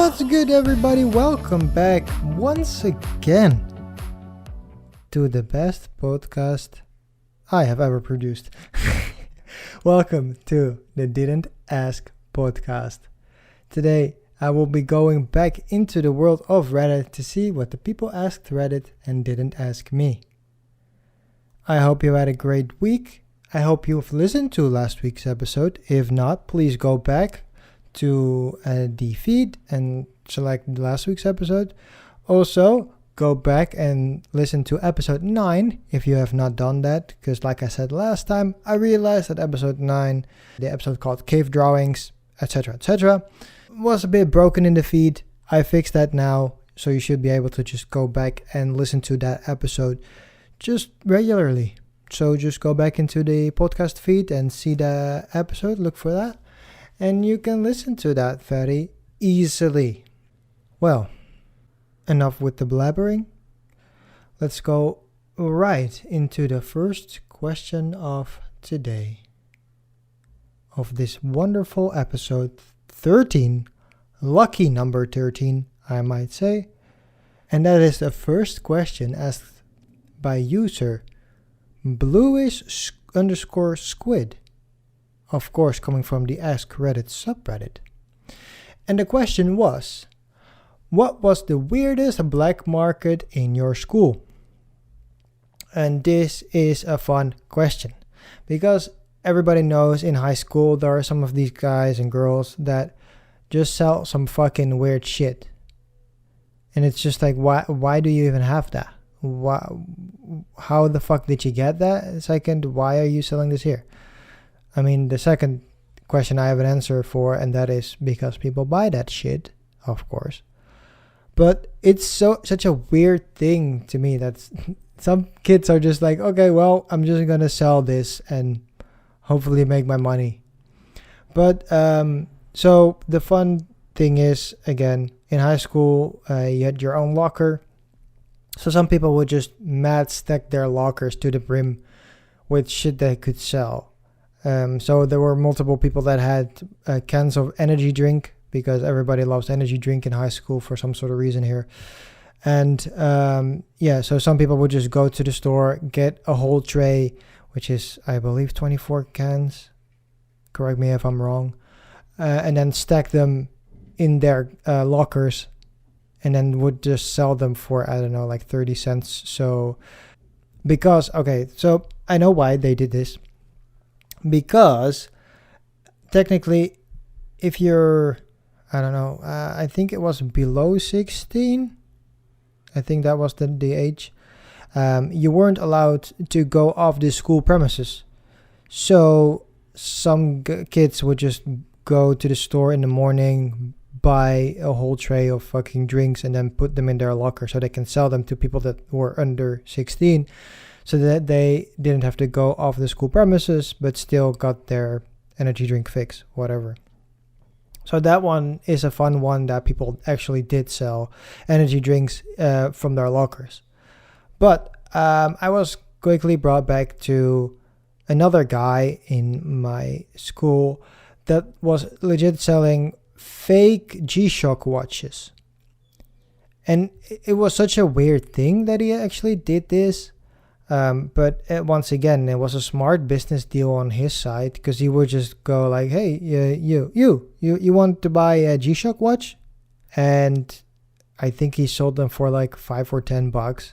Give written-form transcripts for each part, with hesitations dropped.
What's good, everybody? Welcome back once again to the best podcast I have ever produced. Welcome to the Didn't Ask podcast. Today I will be going back into the world of Reddit to see what the people asked Reddit and didn't ask me. I hope you had a great week. I hope you've listened to last week's episode. If not, please go back to the feed and select last week's episode. Also, go back and listen to episode 9 if you have not done that, because like I said last time, I realized that episode 9, the episode called Cave Drawings, etc., was a bit broken in the feed. I fixed that now, so you should be able to just go back and listen to that episode just regularly. So just go back into the podcast feed and see the episode, look for that, and you can listen to that very easily. Well, enough with the blabbering. Let's go right into the first question of today, of this wonderful episode 13, lucky number 13, I might say. And that is the first question asked by user bluish_squid, of course coming from the Ask Reddit subreddit. And the question was, what was the weirdest black market in your school? And this is a fun question, because everybody knows in high school there are some of these guys and girls that just sell some fucking weird shit. And it's just like, why do you even have that? How the fuck did you get that? Second, why are you selling this here? I mean, the second question I have an answer for, and that is because people buy that shit, of course. But it's such a weird thing to me that some kids are just like, okay, well, I'm just gonna sell this and hopefully make my money. But so the fun thing is, again, in high school, you had your own locker. So some people would just mad stack their lockers to the brim with shit they could sell. So there were multiple people that had cans of energy drink, because everybody loves energy drink in high school for some sort of reason here. And so some people would just go to the store, get a whole tray, which is, I believe, 24 cans. Correct me if I'm wrong. And then stack them in their lockers, and then would just sell them for, I don't know, like 30 cents. So so I know why they did this. Because technically, if you're, I don't know, I think it was below 16. I think that was the age. You weren't allowed to go off the school premises. So some kids would just go to the store in the morning, buy a whole tray of fucking drinks, and then put them in their locker so they can sell them to people that were under 16, so that they didn't have to go off the school premises but still got their energy drink fix, whatever. So that one is a fun one, that people actually did sell energy drinks from their lockers. But I was quickly brought back to another guy in my school that was legit selling fake G-Shock watches. And it was such a weird thing that he actually did this. But once again, it was a smart business deal on his side, because he would just go like, hey, you want to buy a G-Shock watch? And I think he sold them for like $5 or $10.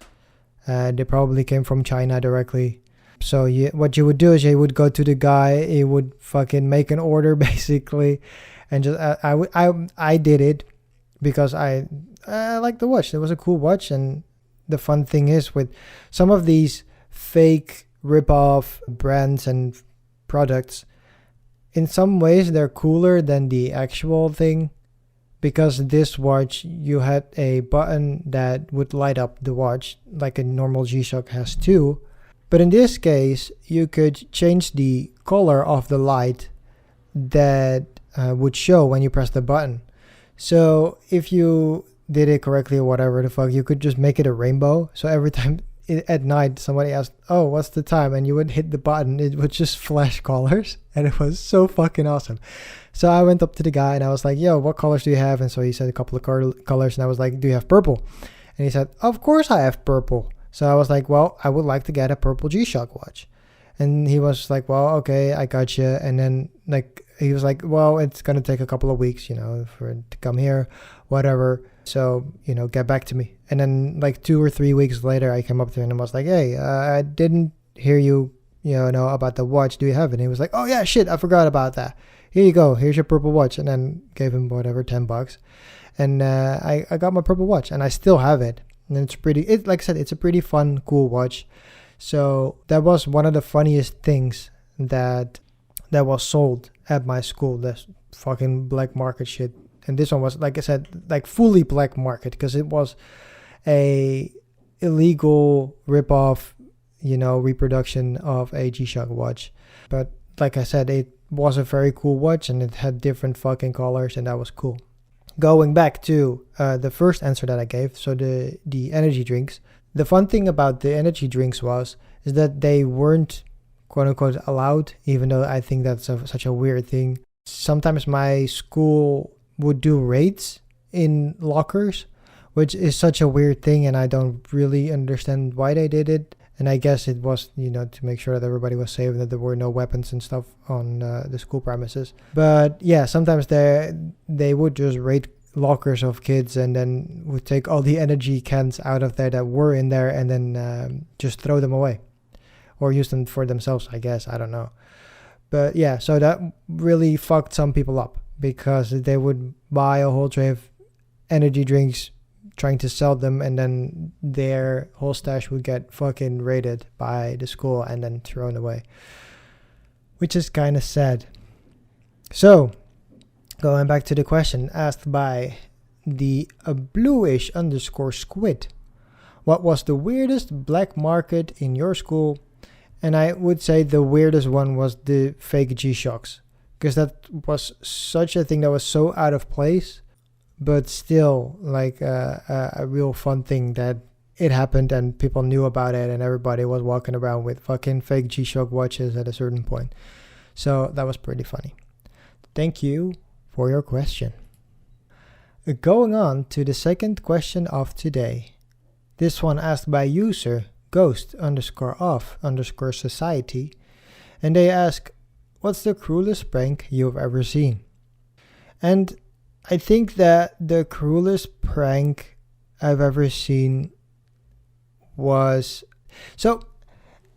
They probably came from China directly. So what you would do is you would go to the guy, he would fucking make an order basically, and just I did it because I liked the watch. It was a cool watch. And the fun thing is, with some of these fake rip-off brands and products, in some ways they're cooler than the actual thing, because this watch, you had a button that would light up the watch like a normal G-Shock has too. But in this case, you could change the color of the light that would show when you press the button. So if you did it correctly or whatever the fuck, you could just make it a rainbow. So every time at night somebody asked, oh, what's the time, and you would hit the button, it would just flash colors, and it was so fucking awesome. So I went up to the guy and I was like, yo, what colors do you have? And so he said a couple of colors, and I was like, do you have purple? And he said, of course I have purple. So I was like, well, I would like to get a purple G-Shock watch. And he was like, well, okay, I got you. And then like he was like, well, it's going to take a couple of weeks, for it to come here, whatever. So, get back to me. And then like 2 or 3 weeks later, I came up to him and was like, hey, I didn't hear you, know about the watch. Do you have it? And he was like, oh yeah, shit, I forgot about that. Here you go. Here's your purple watch. And then gave him whatever, $10. And I got my purple watch, and I still have it. And it's like I said, it's a pretty fun, cool watch. So that was one of the funniest things that was sold at my school. This fucking black market shit. And this one was, like I said, like fully black market, because it was a illegal ripoff, reproduction of a G-Shock watch. But like I said, it was a very cool watch, and it had different fucking colors, and that was cool. Going back to the first answer that I gave, so the energy drinks. The fun thing about the energy drinks is that they weren't quote unquote allowed, even though I think that's such a weird thing. Sometimes my school would do raids in lockers, which is such a weird thing, and I don't really understand why they did it. And I guess it was, to make sure that everybody was safe and that there were no weapons and stuff on the school premises. But yeah, sometimes they would just raid lockers of kids and then would take all the energy cans out of there that were in there, and then just throw them away or use them for themselves, I guess. I don't know. But yeah, so that really fucked some people up, because they would buy a whole tray of energy drinks trying to sell them, and then their whole stash would get fucking raided by the school and then thrown away, which is kind of sad. So going back to the question asked by the bluish _ squid, what was the weirdest black market in your school? And I would say the weirdest one was the fake G-Shocks, because that was such a thing that was so out of place, but still like a real fun thing that it happened and people knew about it, and everybody was walking around with fucking fake G-Shock watches at a certain point. So that was pretty funny. Thank you for your question. Going on to the second question of today. This one asked by user ghost_of_society, and they ask, what's the cruelest prank you've ever seen? And I think that the cruelest prank I've ever seen was, so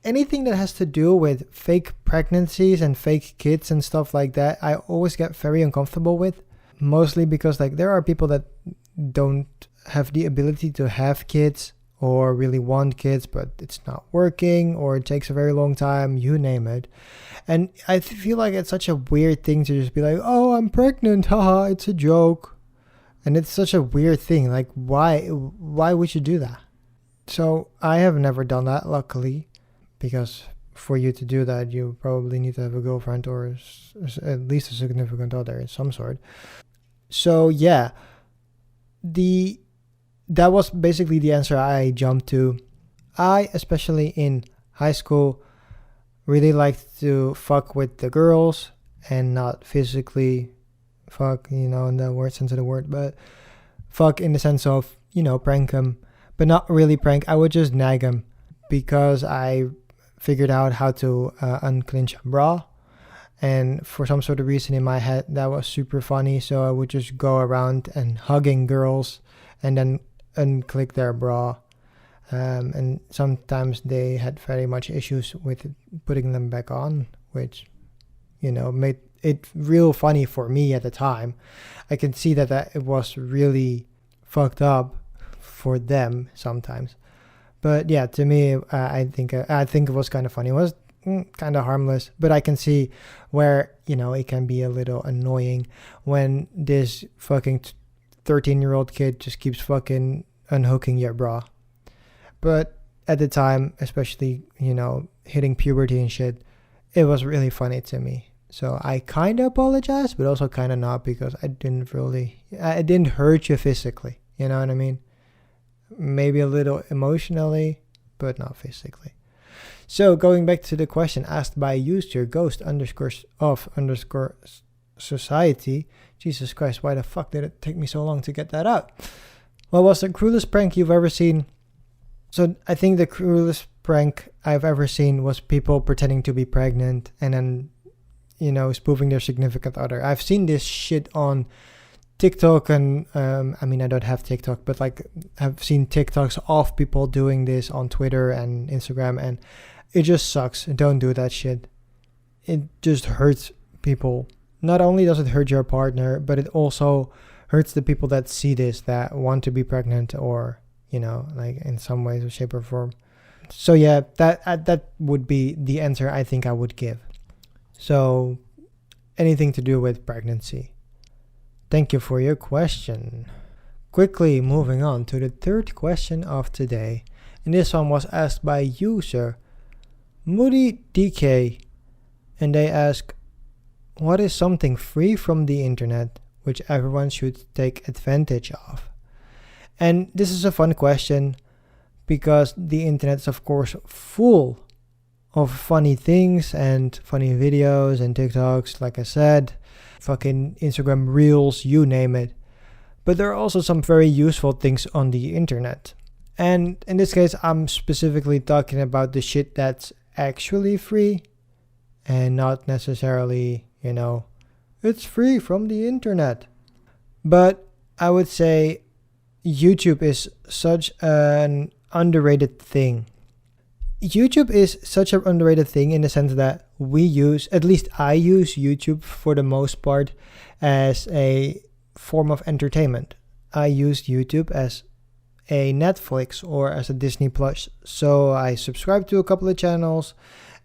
anything that has to do with fake pregnancies and fake kids and stuff like that, I always get very uncomfortable with, mostly because like there are people that don't have the ability to have kids or really want kids, but it's not working, or it takes a very long time, you name it. And I feel like it's such a weird thing to just be like, oh, I'm pregnant, haha, it's a joke. And it's such a weird thing. Like, why would you do that? So I have never done that, luckily, because for you to do that, you probably need to have a girlfriend or at least a significant other of some sort. So yeah, that was basically the answer I jumped to. I, especially in high school, really liked to fuck with the girls, and not physically fuck, in the word sense of the word, but fuck in the sense of, prank them, but not really prank. I would just nag them, because I figured out how to unclench a bra, and for some sort of reason in my head that was super funny. So I would just go around and hugging girls and then unclick their bra, and sometimes they had very much issues with putting them back on, which made it real funny for me at the time. I can see that it was really fucked up for them sometimes, but yeah, to me, I think it was kind of funny. It was kind of harmless, but I can see where it can be a little annoying when this fucking 13-year-old kid just keeps fucking unhooking your bra. But at the time, especially hitting puberty and shit, it was really funny to me. So I kind of apologize, but also kind of not, because I didn't hurt you physically, you know what I mean? Maybe a little emotionally, but not physically. So going back to the question asked by user ghost underscore of underscore society. Jesus Christ, why the fuck did it take me so long to get that out? What was the cruelest prank you've ever seen? So I think the cruelest prank I've ever seen was people pretending to be pregnant and then, spoofing their significant other. I've seen this shit on TikTok and, I don't have TikTok, but I've seen TikToks of people doing this on Twitter and Instagram, and it just sucks. Don't do that shit. It just hurts people. Not only does it hurt your partner, but it also hurts the people that see this, that want to be pregnant or, in some ways or shape or form. So yeah, that would be the answer I think I would give. So anything to do with pregnancy. Thank you for your question. Quickly moving on to the third question of today. And this one was asked by user Moody DK. And they ask, what is something free from the internet which everyone should take advantage of? And this is a fun question because the internet is of course full of funny things and funny videos and TikToks, like I said, fucking Instagram Reels, you name it. But there are also some very useful things on the internet. And in this case, I'm specifically talking about the shit that's actually free and not necessarily, it's free from the internet. But I would say YouTube is such an underrated thing. YouTube is such an underrated thing in the sense that at least I use YouTube for the most part as a form of entertainment. I use YouTube as a Netflix or as a Disney Plus. So I subscribe to a couple of channels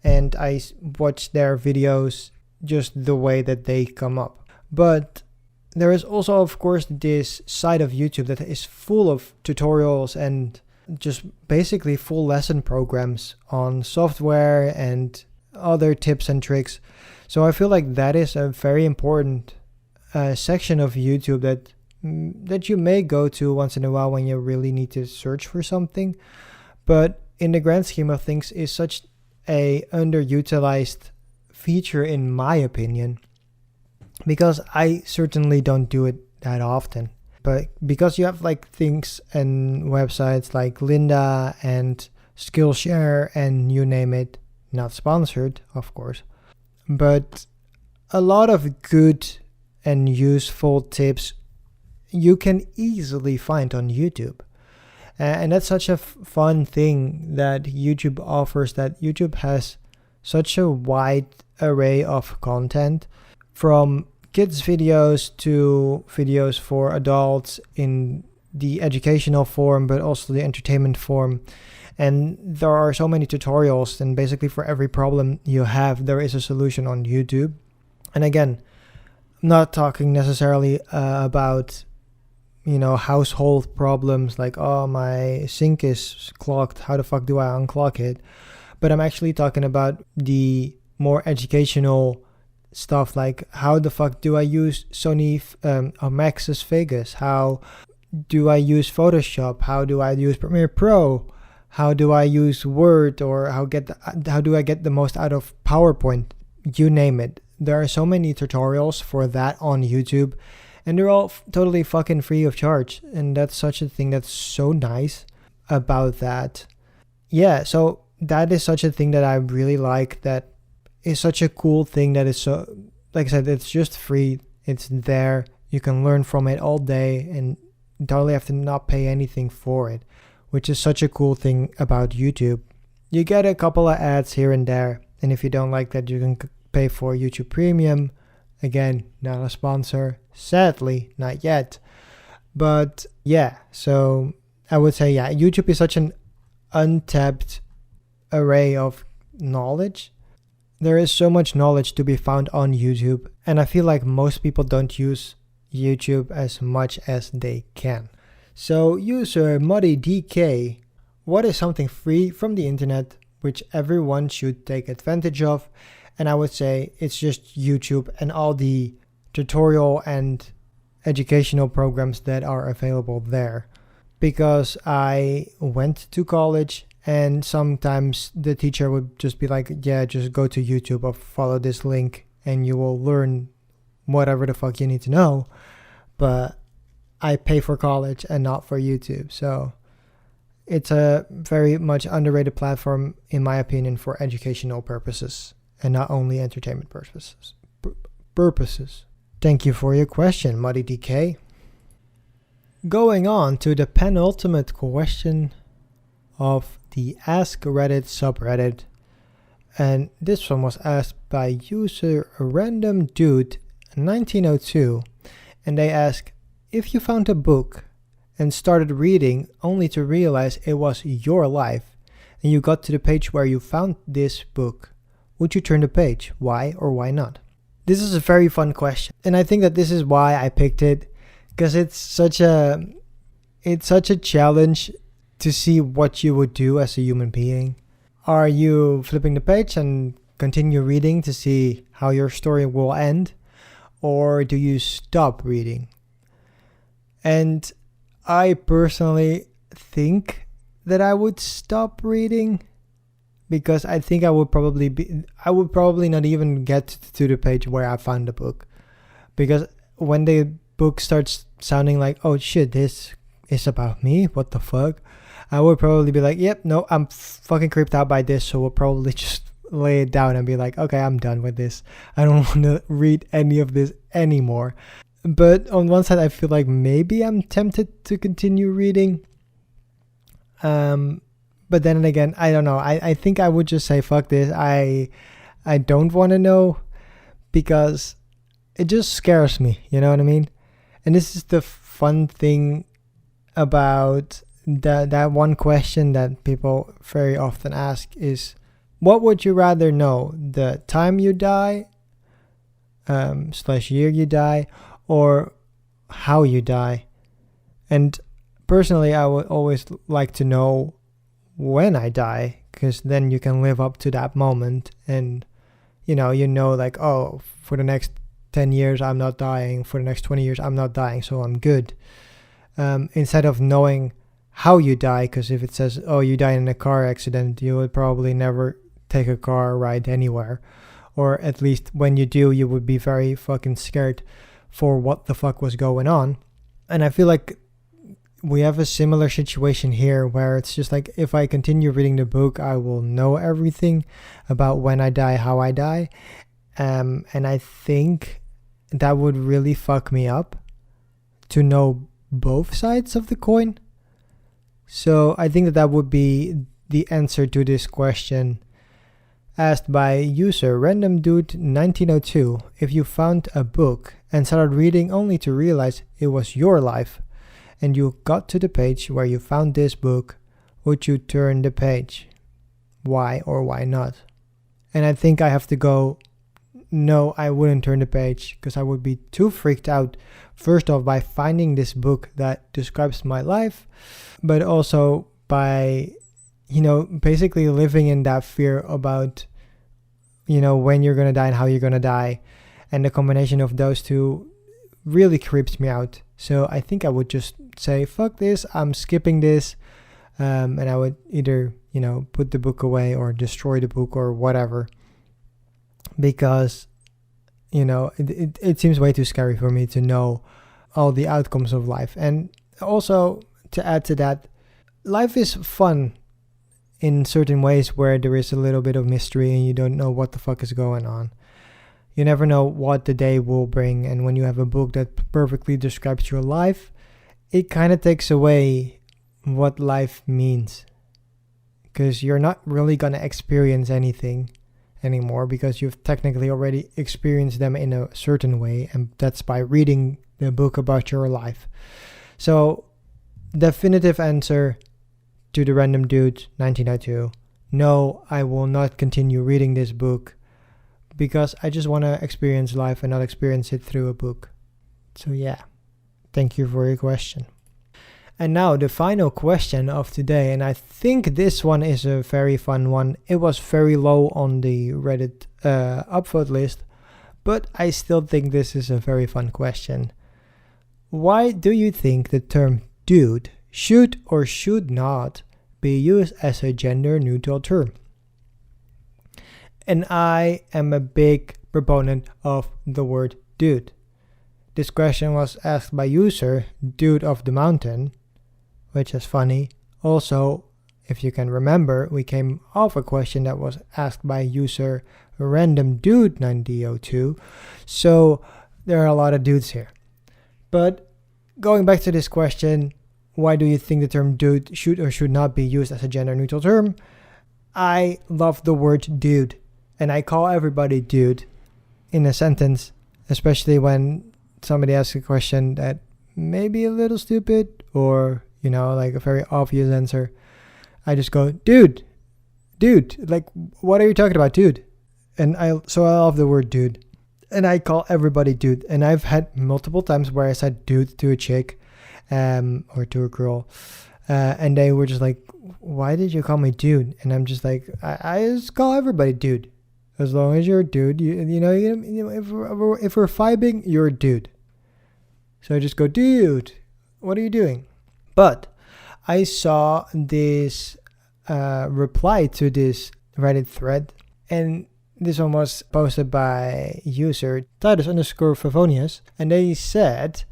and I watch their videos just the way that they come up. But there is also, of course, this side of YouTube that is full of tutorials and just basically full lesson programs on software and other tips and tricks. So I feel like that is a very important section of YouTube that you may go to once in a while when you really need to search for something. But in the grand scheme of things is such a underutilized feature in my opinion, because I certainly don't do it that often. But because you have things and websites like Lynda and Skillshare and you name it, not sponsored, of course, but a lot of good and useful tips you can easily find on YouTube. And that's such a fun thing that YouTube offers, that YouTube has such a wide array of content, from kids videos to videos for adults in the educational form, but also the entertainment form. And there are so many tutorials, and basically for every problem you have, there is a solution on YouTube. And again, I'm not talking necessarily about, household problems like, oh, my sink is clogged, how the fuck do I unclog it? But I'm actually talking about the more educational stuff, like how the fuck do I use Sony Maxis Vegas? How do I use Photoshop? How do I use Premiere Pro? How do I use Word? Or how do I get the most out of PowerPoint? You name it. There are so many tutorials for that on YouTube, and they're all totally fucking free of charge. And that's such a thing that's so nice about that. Yeah, so that is such a thing that I really like, that is such a cool thing, that is so, like I said, it's just free. It's there. You can learn from it all day and totally have to not pay anything for it, which is such a cool thing about YouTube. You get a couple of ads here and there, and if you don't like that, you can pay for YouTube Premium. Again, not a sponsor, sadly, not yet. But yeah, so I would say, yeah, YouTube is such an untapped array of knowledge. There is so much knowledge to be found on YouTube, and I feel like most people don't use YouTube as much as they can. So user Muddy DK, what is something free from the internet which everyone should take advantage of? And I would say it's just YouTube and all the tutorial and educational programs that are available there. Because I went to college And sometimes the teacher would just be like, yeah, just go to YouTube or follow this link and you will learn whatever the fuck you need to know. But I pay for college and not for YouTube. So it's a very much underrated platform, in my opinion, for educational purposes and not only entertainment purposes. Thank you for your question, Muddy DK. Going on to the penultimate question of the Ask Reddit subreddit. And this one was asked by user random dude 1902. And they ask, if you found a book and started reading only to realize it was your life, and you got to the page where you found this book, would you turn the page? Why or why not? This is a very fun question, and I think that this is why I picked it, because it's such a challenge to see what you would do as a human being. Are you flipping the page and continue reading to see how your story will end, or do you stop reading? And I personally think that I would stop reading, because I think I would probably not even get to the page where I found the book, because when the book starts sounding like, oh shit, this is about me, what the fuck, I would probably be like, yep, no, I'm fucking creeped out by this, so we'll probably just lay it down and be like, okay, I'm done with this. I don't want to read any of this anymore. But on one side, I feel like maybe I'm tempted to continue reading. But then again, I don't know. I think I would just say, fuck this. I don't want to know, because it just scares me. You know what I mean? And this is the fun thing about that one question that people very often ask is, what would you rather know? The time you die, / year you die, or how you die? And personally, I would always like to know when I die, because then you can live up to that moment, and you know like, oh, for the next 10 years I'm not dying, for the next 20 years I'm not dying, so I'm good. Instead of knowing how you die, because if it says, oh, you died in a car accident, you would probably never take a car ride anywhere, or at least when you do, you would be very fucking scared for what the fuck was going on. And I feel like we have a similar situation here, where it's just like, if I continue reading the book, I will know everything about when I die, how I die. And I think that would really fuck me up to know both sides of the coin. So I think that would be the answer to this question asked by user randomdude1902. If you found a book and started reading only to realize it was your life, and you got to the page where you found this book, would you turn the page? Why or why not? And I think I have to go, no, I wouldn't turn the page, because I would be too freaked out, first off, by finding this book that describes my life, but also by, basically living in that fear about, when you're going to die and how you're going to die. And the combination of those two really creeps me out. So I think I would just say, fuck this, I'm skipping this. And I would either, put the book away or destroy the book or whatever. Because, it seems way too scary for me to know all the outcomes of life. And also, to add to that, life is fun in certain ways where there is a little bit of mystery and you don't know what the fuck is going on. You never know what the day will bring, and when you have a book that perfectly describes your life, it kind of takes away what life means, because you're not really going to experience anything anymore, because you've technically already experienced them in a certain way, and that's by reading the book about your life. So, definitive answer to the random dude 1902, no, I will not continue reading this book, because I just want to experience life and not experience it through a book. So yeah, thank you for your question. And now the final question of today, and I think this one is a very fun one. It was very low on the Reddit upvote list, but I still think this is a very fun question. Why do you think the term dude should or should not be used as a gender neutral term. And I am a big proponent of the word dude. This question was asked by user Dude of the Mountain, which is funny. Also, if you can remember, we came off a question that was asked by user Random Dude 9002. So there are a lot of dudes here. But going back to this question, why do you think the term dude should or should not be used as a gender neutral term? I love the word dude, and I call everybody dude in a sentence, especially when somebody asks a question that may be a little stupid or, like a very obvious answer. I just go, dude, like, what are you talking about, dude? And I love the word dude, and I call everybody dude. And I've had multiple times where I said dude to a chick, or to a girl, and they were just like, why did you call me dude? And I'm just like, I just call everybody dude. As long as you're a dude, if we're vibing, you're a dude. So I just go, dude, what are you doing? But I saw this reply to this Reddit thread, and this one was posted by user Titus_Favonius, and they said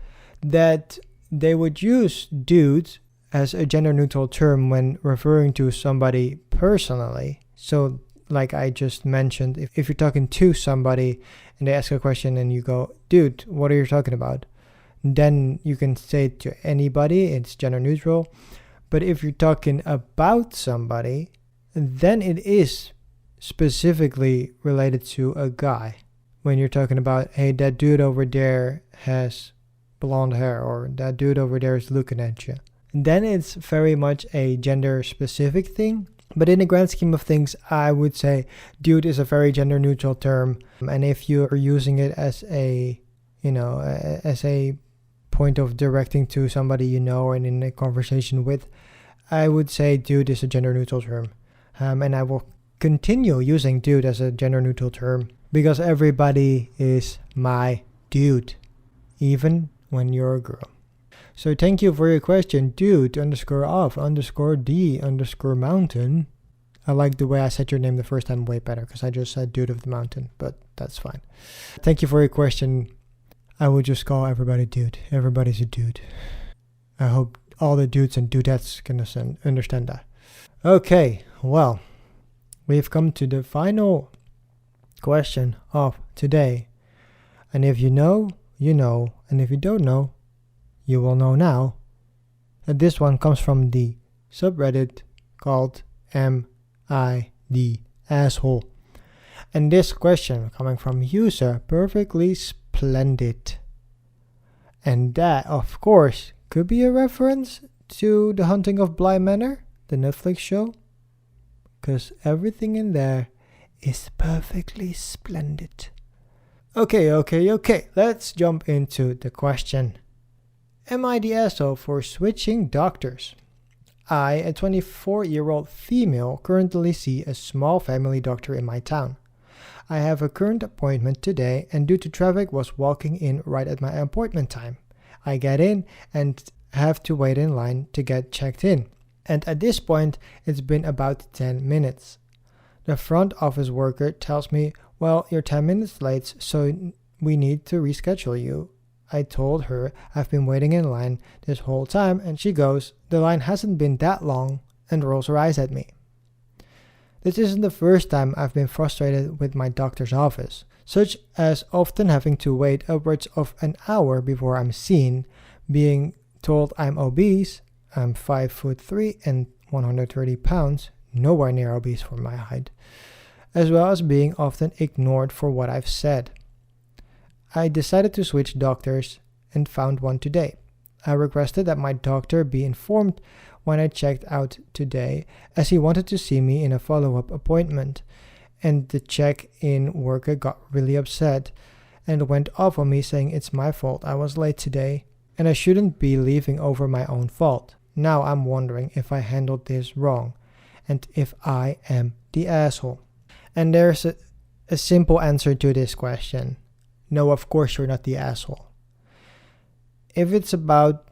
that they would use dude as a gender neutral term when referring to somebody personally. So like I just mentioned, if you're talking to somebody and they ask a question and you go, dude, what are you talking about? Then you can say it to anybody, it's gender neutral. But if you're talking about somebody, then it is specifically related to a guy. When you're talking about, hey, that dude over there has blonde hair, or that dude over there is looking at you, then it's very much a gender specific thing. But in the grand scheme of things, I would say dude is a very gender neutral term. And if you are using it as a point of directing to somebody you know and in a conversation with, I would say dude is a gender neutral term. And I will continue using dude as a gender neutral term because everybody is my dude, even when you're a girl. So thank you for your question, dude_of_d_mountain. I like the way I said your name the first time way better because I just said dude of the mountain, but that's fine. Thank you for your question. I would just call everybody dude. Everybody's a dude. I hope all the dudes and dudettes can understand that. Okay, well, we've come to the final question of today. And if you know, you know. And if you don't know, you will know now. And this one comes from the subreddit called Am I the Asshole? And this question coming from user Perfectly Splendid. And that, of course, could be a reference to The Haunting of Bly Manor, the Netflix show. Because everything in there is perfectly splendid. Okay. Let's jump into the question. Am I the asshole for switching doctors? I, a 24-year-old female, currently see a small family doctor in my town. I have a current appointment today and due to traffic was walking in right at my appointment time. I get in and have to wait in line to get checked in. And at this point, it's been about 10 minutes. The front office worker tells me, well, you're 10 minutes late, so we need to reschedule you. I told her I've been waiting in line this whole time, and she goes, the line hasn't been that long, and rolls her eyes at me. This isn't the first time I've been frustrated with my doctor's office, such as often having to wait upwards of an hour before I'm seen, being told I'm obese, I'm 5'3" and 130 pounds, nowhere near obese for my height, as well as being often ignored for what I've said. I decided to switch doctors and found one today. I requested that my doctor be informed when I checked out today, as he wanted to see me in a follow-up appointment, and the check-in worker got really upset and went off on me saying it's my fault I was late today and I shouldn't be leaving over my own fault. Now I'm wondering if I handled this wrong and if I am the asshole. And there's a simple answer to this question. No, of course you're not the asshole. If it's about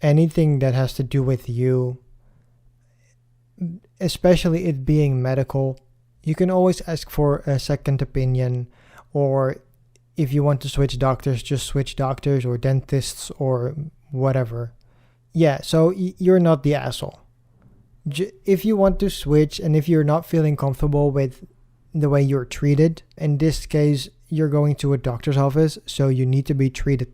anything that has to do with you, especially it being medical, you can always ask for a second opinion, or if you want to switch doctors, just switch doctors or dentists or whatever. Yeah, so you're not the asshole. If you want to switch and if you're not feeling comfortable with the way you're treated, in this case, you're going to a doctor's office, so you need to be treated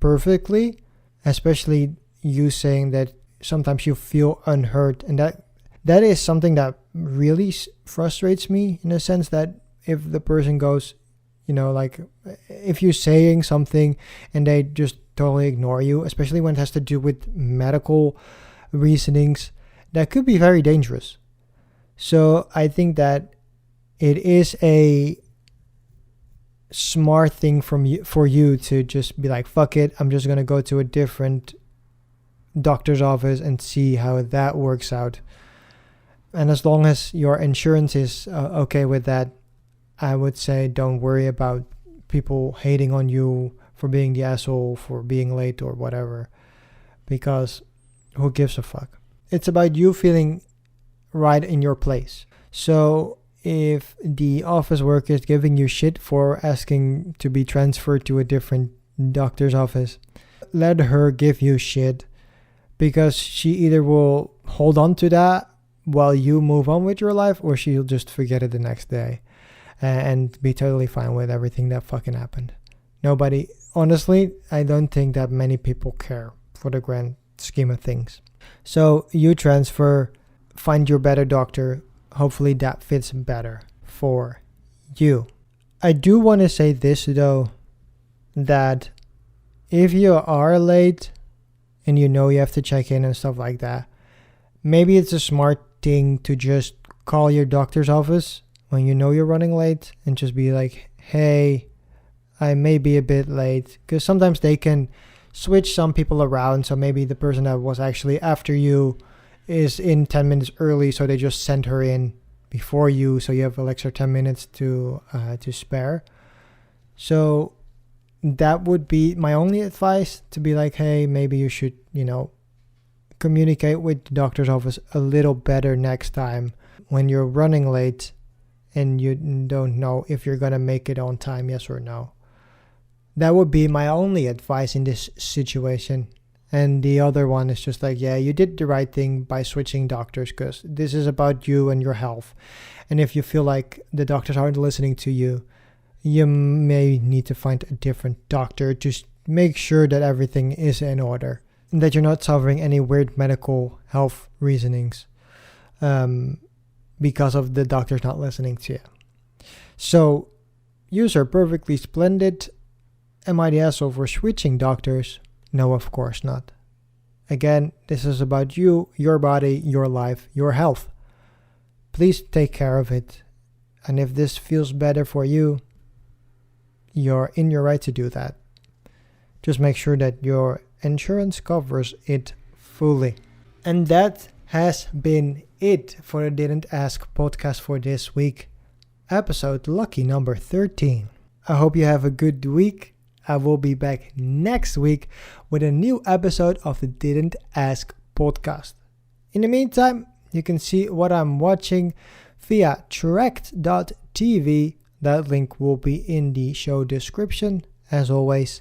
perfectly, especially you saying that sometimes you feel unheard, and that is something that really frustrates me, in a sense that if the person goes, like if you're saying something and they just totally ignore you, especially when it has to do with medical reasonings, that could be very dangerous. So I think that it is a smart thing for you to just be like, fuck it, I'm just gonna go to a different doctor's office and see how that works out. And as long as your insurance is okay with that, I would say don't worry about people hating on you for being the asshole, for being late or whatever, because who gives a fuck? It's about you feeling right in your place. So if the office worker is giving you shit for asking to be transferred to a different doctor's office, let her give you shit, because she either will hold on to that while you move on with your life, or she'll just forget it the next day and be totally fine with everything that fucking happened. Honestly, I don't think that many people care for the grand scheme of things. So you transfer, find your better doctor. Hopefully that fits better for you. I do want to say this though, that if you are late and you have to check in and stuff like that, maybe it's a smart thing to just call your doctor's office when you're running late and just be like, hey, I may be a bit late, because sometimes they can switch some people around. So maybe the person that was actually after you is in 10 minutes early, so they just sent her in before you, so you have an extra 10 minutes to spare. So that would be my only advice, to be like, hey, maybe you should communicate with the doctor's office a little better next time when you're running late and you don't know if you're gonna make it on time, yes or no. That would be my only advice in this situation. And the other one is just like, yeah, you did the right thing by switching doctors, because this is about you and your health. And if you feel like the doctors aren't listening to you, you may need to find a different doctor to make sure that everything is in order and that you're not suffering any weird medical health reasonings because of the doctors not listening to you. So, yous are perfectly splendid. Am I the asshole for switching doctors? No, of course not. Again, this is about you, your body, your life, your health. Please take care of it. And if this feels better for you, you're in your right to do that. Just make sure that your insurance covers it fully. And that has been it for the Didn't Ask podcast for this week. Episode lucky number 13. I hope you have a good week. I will be back next week with a new episode of the Didn't Ask podcast. In the meantime, you can see what I'm watching via tracked.tv. That link will be in the show description, as always.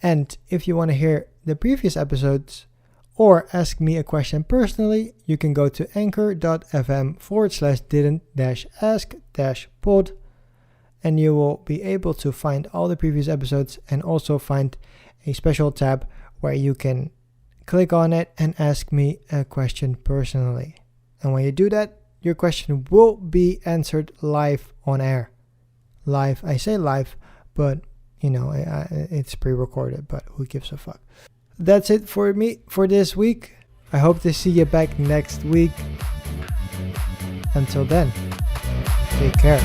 And if you want to hear the previous episodes or ask me a question personally, you can go to anchor.fm/didn't-ask-pod. And you will be able to find all the previous episodes and also find a special tab where you can click on it and ask me a question personally. And when you do that, your question will be answered live on air. Live, I say live, but it's pre-recorded, but who gives a fuck. That's it for me for this week. I hope to see you back next week. Until then, take care.